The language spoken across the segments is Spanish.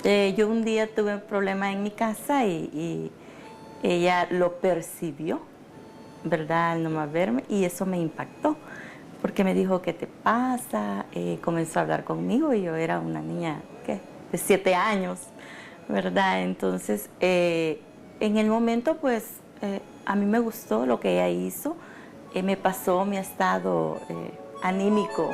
Yo un día tuve un problema en mi casa y ella lo percibió, ¿verdad? Al nomás verme, y eso me impactó, porque me dijo, ¿qué te pasa? Comenzó a hablar conmigo y yo era una niña, ¿qué? De 7 años, ¿verdad? Entonces, en el momento, pues, a mí me gustó lo que ella hizo, me pasó mi estado anímico.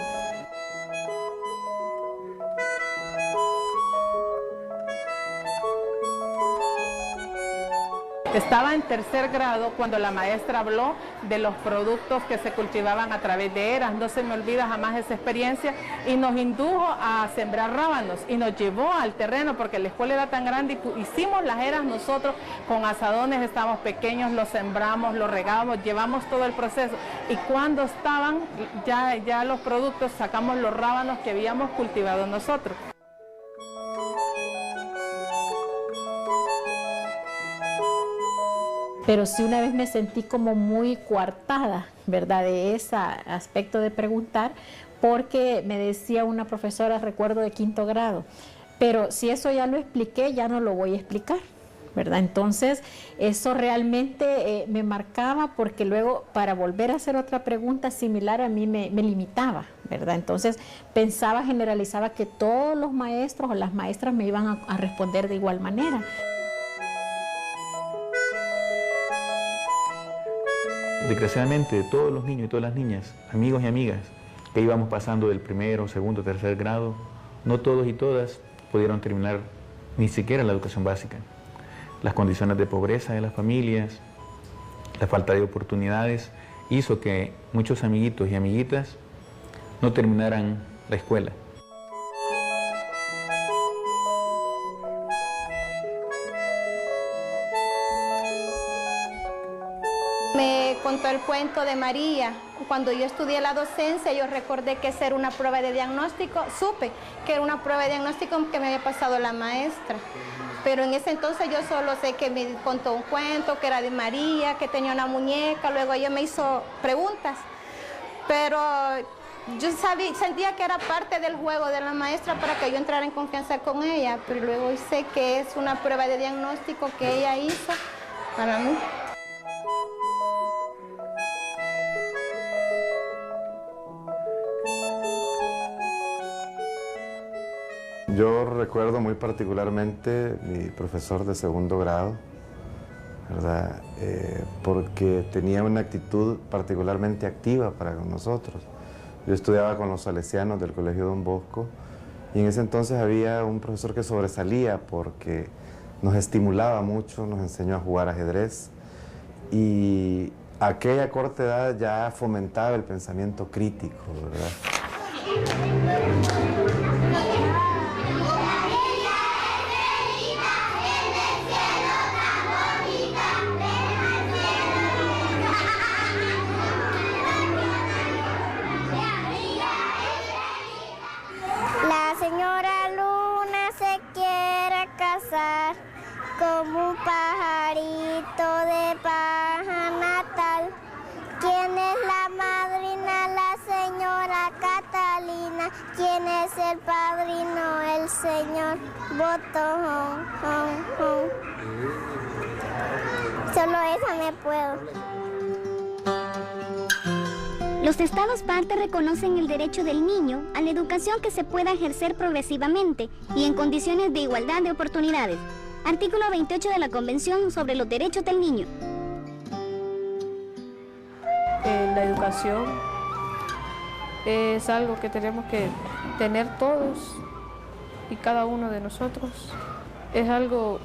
Estaba en 3er grado cuando la maestra habló de los productos que se cultivaban a través de eras. No se me olvida jamás esa experiencia y nos indujo a sembrar rábanos y nos llevó al terreno porque la escuela era tan grande y hicimos las eras nosotros con asadones, estábamos pequeños, los sembramos, los regábamos, llevamos todo el proceso y cuando estaban ya los productos sacamos los rábanos que habíamos cultivado nosotros. Pero sí una vez me sentí como muy coartada, ¿verdad? De ese aspecto de preguntar, porque me decía una profesora, recuerdo de 5º grado, pero si eso ya lo expliqué, ya no lo voy a explicar, ¿verdad? Entonces, eso realmente me marcaba porque luego para volver a hacer otra pregunta similar a mí me limitaba, ¿verdad? Entonces, pensaba, generalizaba que todos los maestros o las maestras me iban a responder de igual manera. Desgraciadamente, de todos los niños y todas las niñas, amigos y amigas que íbamos pasando del 1º, 2º, 3er grado, no todos y todas pudieron terminar ni siquiera la educación básica. Las condiciones de pobreza de las familias, la falta de oportunidades, hizo que muchos amiguitos y amiguitas no terminaran la escuela. Me contó el cuento de María. Cuando yo estudié la docencia, yo recordé que esa era una prueba de diagnóstico, supe que era una prueba de diagnóstico que me había pasado la maestra. Pero en ese entonces yo solo sé que me contó un cuento, que era de María, que tenía una muñeca, luego ella me hizo preguntas. Pero yo sentía que era parte del juego de la maestra para que yo entrara en confianza con ella, pero luego sé que es una prueba de diagnóstico que ella hizo para mí. Yo recuerdo muy particularmente mi profesor de 2º grado, ¿verdad? Porque tenía una actitud particularmente activa para con nosotros. Yo estudiaba con los salesianos del Colegio Don Bosco y en ese entonces había un profesor que sobresalía porque nos estimulaba mucho, nos enseñó a jugar ajedrez y a aquella corta edad ya fomentaba el pensamiento crítico, ¿verdad? Como un pajarito de paja natal. ¿Quién es la madrina? La señora Catalina. ¿Quién es el padrino? El señor Botón. Solo esa me puedo. Los estados parte reconocen el derecho del niño a la educación que se pueda ejercer progresivamente y en condiciones de igualdad de oportunidades. Artículo 28 de la Convención sobre los Derechos del Niño. La educación es algo que tenemos que tener todos y cada uno de nosotros. Es algo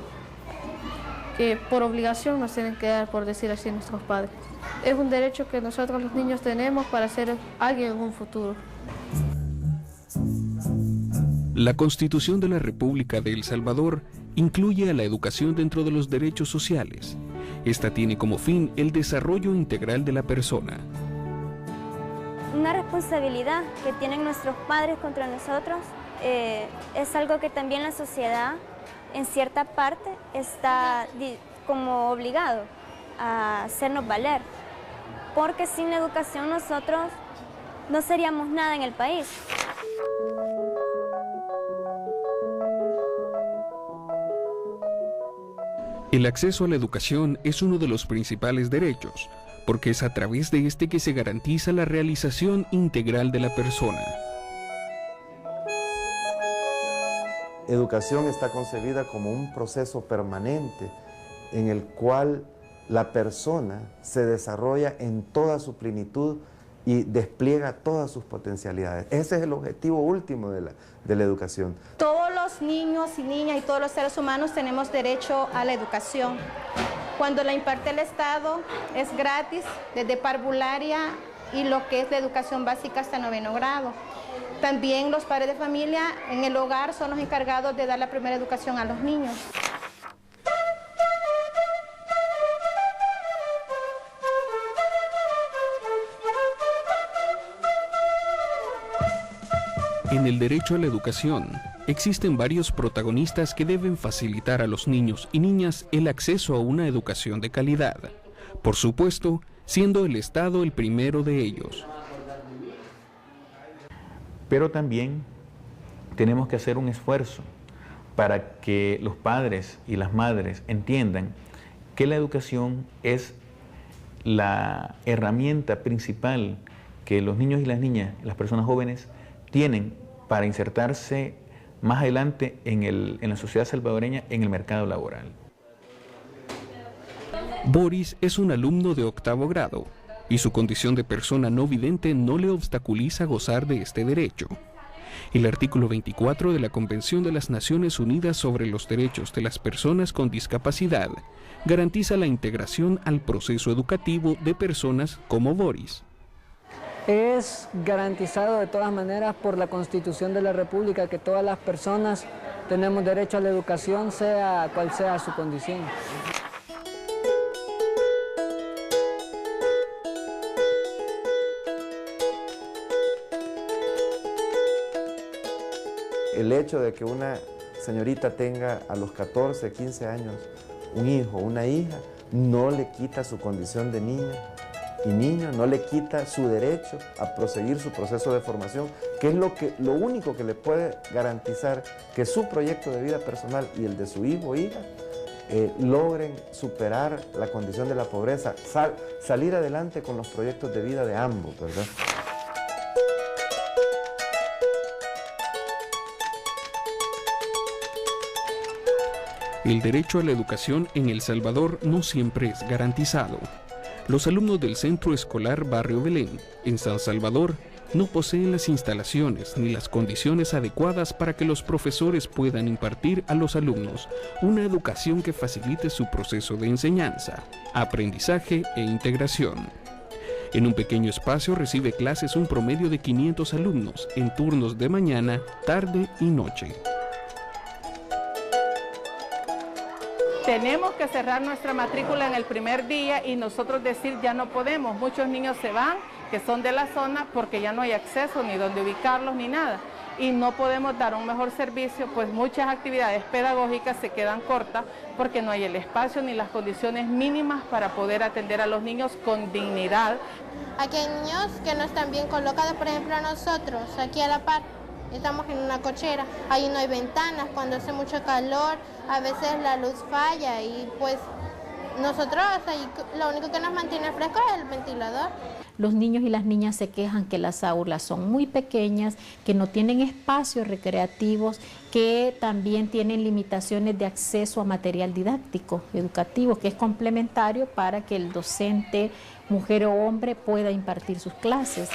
que por obligación nos tienen que dar, por decir así, nuestros padres. Es un derecho que nosotros los niños tenemos para ser alguien en un futuro. La Constitución de la República de El Salvador incluye a la educación dentro de los derechos sociales. Esta tiene como fin el desarrollo integral de la persona. Una responsabilidad que tienen nuestros padres contra nosotros es algo que también la sociedad en cierta parte está como obligado a hacernos valer, porque sin la educación nosotros no seríamos nada en el país. El acceso a la educación es uno de los principales derechos, porque es a través de este que se garantiza la realización integral de la persona. Educación está concebida como un proceso permanente en el cual la persona se desarrolla en toda su plenitud y despliega todas sus potencialidades. Ese es el objetivo último de la educación. Todos los niños y niñas y todos los seres humanos tenemos derecho a la educación. Cuando la imparte el Estado es gratis desde parvularia y lo que es la educación básica hasta 9º grado. También los padres de familia en el hogar son los encargados de dar la primera educación a los niños. En el derecho a la educación, existen varios protagonistas que deben facilitar a los niños y niñas el acceso a una educación de calidad. Por supuesto, siendo el Estado el primero de ellos. Pero también tenemos que hacer un esfuerzo para que los padres y las madres entiendan que la educación es la herramienta principal que los niños y las niñas, las personas jóvenes, tienen para insertarse más adelante en la sociedad salvadoreña, en el mercado laboral. Boris es un alumno de 8º grado y su condición de persona no vidente no le obstaculiza gozar de este derecho. El artículo 24 de la Convención de las Naciones Unidas sobre los Derechos de las Personas con Discapacidad garantiza la integración al proceso educativo de personas como Boris. Es garantizado de todas maneras por la Constitución de la República que todas las personas tenemos derecho a la educación, sea cual sea su condición. El hecho de que una señorita tenga a los 14, 15 años un hijo o una hija, no le quita su condición de niña y niño, no le quita su derecho a proseguir su proceso de formación, que es lo único que le puede garantizar que su proyecto de vida personal y el de su hijo o hija logren superar la condición de la pobreza, salir adelante con los proyectos de vida de ambos, ¿verdad? El derecho a la educación en El Salvador no siempre es garantizado. Los alumnos del Centro Escolar Barrio Belén, en San Salvador, no poseen las instalaciones ni las condiciones adecuadas para que los profesores puedan impartir a los alumnos una educación que facilite su proceso de enseñanza, aprendizaje e integración. En un pequeño espacio recibe clases un promedio de 500 alumnos en turnos de mañana, tarde y noche. Tenemos que cerrar nuestra matrícula en el primer día y nosotros decir ya no podemos. Muchos niños se van, que son de la zona, porque ya no hay acceso ni donde ubicarlos ni nada. Y no podemos dar un mejor servicio, pues muchas actividades pedagógicas se quedan cortas porque no hay el espacio ni las condiciones mínimas para poder atender a los niños con dignidad. Aquí hay niños que no están bien colocados, por ejemplo nosotros, aquí a la par. Estamos en una cochera, ahí no hay ventanas, cuando hace mucho calor, a veces la luz falla y pues nosotros ahí lo único que nos mantiene fresco es el ventilador. Los niños y las niñas se quejan que las aulas son muy pequeñas, que no tienen espacios recreativos, que también tienen limitaciones de acceso a material didáctico, educativo, que es complementario para que el docente, mujer o hombre, pueda impartir sus clases.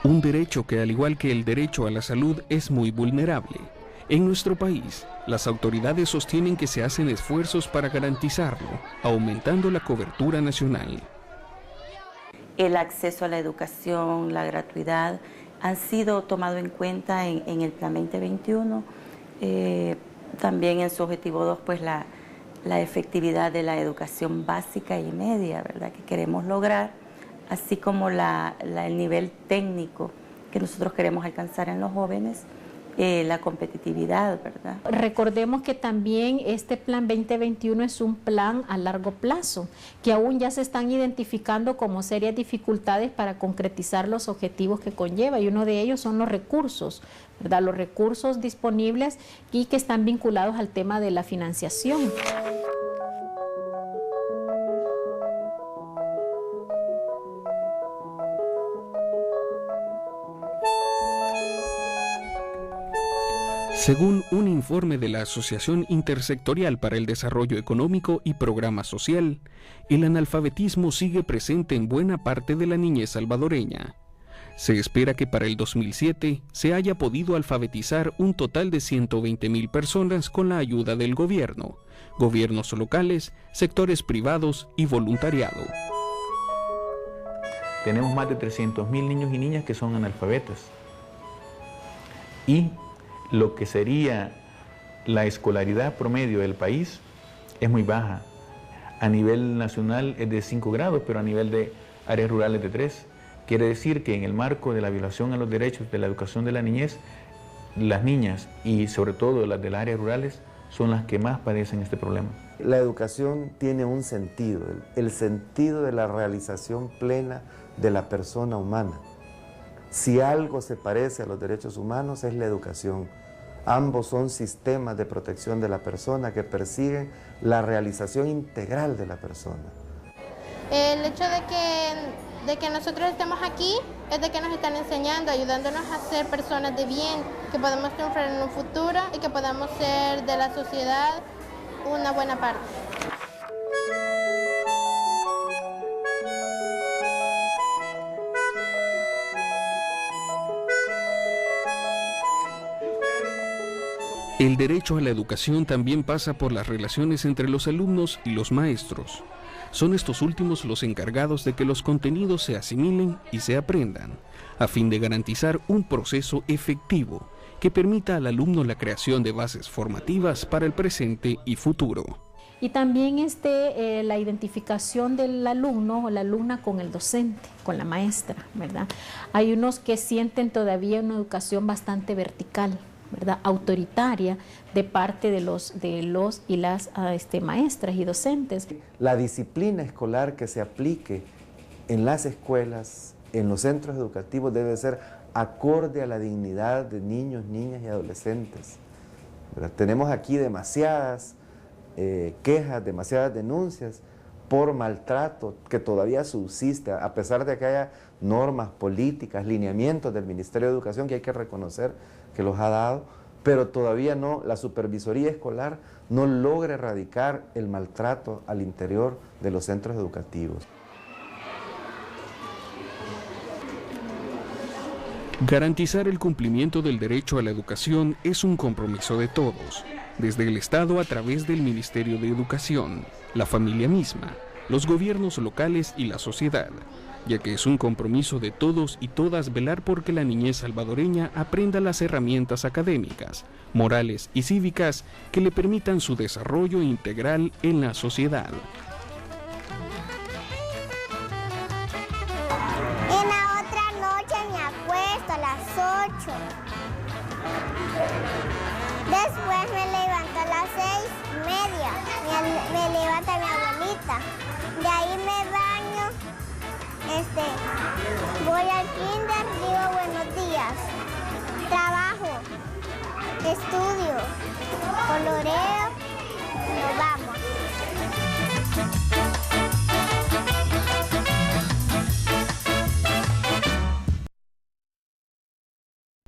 Un derecho que, al igual que el derecho a la salud, es muy vulnerable. En nuestro país, las autoridades sostienen que se hacen esfuerzos para garantizarlo, aumentando la cobertura nacional. El acceso a la educación, la gratuidad, han sido tomados en cuenta en el Plan 2021. También en su objetivo 2, pues la efectividad de la educación básica y media, ¿verdad?, que queremos lograr, así como el nivel técnico que nosotros queremos alcanzar en los jóvenes, la competitividad, ¿verdad? Recordemos que también este plan 2021 es un plan a largo plazo, que aún ya se están identificando como serias dificultades para concretizar los objetivos que conlleva, y uno de ellos son los recursos, ¿verdad? Los recursos disponibles y que están vinculados al tema de la financiación. Según un informe de la Asociación Intersectorial para el Desarrollo Económico y Programa Social, el analfabetismo sigue presente en buena parte de la niñez salvadoreña. Se espera que para el 2007 se haya podido alfabetizar un total de 120.000 personas con la ayuda del gobierno, gobiernos locales, sectores privados y voluntariado. Tenemos más de 300.000 niños y niñas que son analfabetas. Y lo que sería la escolaridad promedio del país es muy baja. A nivel nacional es de 5 grados, pero a nivel de áreas rurales de 3. Quiere decir que en el marco de la violación a los derechos de la educación de la niñez, las niñas y sobre todo las de las áreas rurales son las que más padecen este problema. La educación tiene un sentido, el sentido de la realización plena de la persona humana. Si algo se parece a los derechos humanos es la educación. Ambos son sistemas de protección de la persona que persiguen la realización integral de la persona. El hecho de que nosotros estemos aquí es de que nos están enseñando, ayudándonos a ser personas de bien, que podamos triunfar en un futuro y que podamos ser de la sociedad una buena parte. El derecho a la educación también pasa por las relaciones entre los alumnos y los maestros. Son estos últimos los encargados de que los contenidos se asimilen y se aprendan, a fin de garantizar un proceso efectivo que permita al alumno la creación de bases formativas para el presente y futuro. Y también la identificación del alumno o la alumna con el docente, con la maestra, ¿verdad? Hay unos que sienten todavía una educación bastante vertical, ¿verdad? Autoritaria de parte de los y las maestras y docentes. La disciplina escolar que se aplique en las escuelas, en los centros educativos, debe ser acorde a la dignidad de niños, niñas y adolescentes, ¿verdad? Tenemos aquí demasiadas quejas, demasiadas denuncias por maltrato que todavía subsiste, a pesar de que haya normas, políticas, lineamientos del Ministerio de Educación que hay que reconocer que los ha dado, pero todavía no, la supervisoría escolar no logra erradicar el maltrato al interior de los centros educativos. Garantizar el cumplimiento del derecho a la educación es un compromiso de todos, desde el Estado a través del Ministerio de Educación, la familia misma, los gobiernos locales y la sociedad, ya que es un compromiso de todos y todas velar por que la niñez salvadoreña aprenda las herramientas académicas, morales y cívicas que le permitan su desarrollo integral en la sociedad. En la otra noche me acuesto a las 8. Después me levanto a las 6:30. Me levanta mi abuelita. De ahí me baño. Voy al kinder, digo buenos días. Trabajo, estudio, coloreo.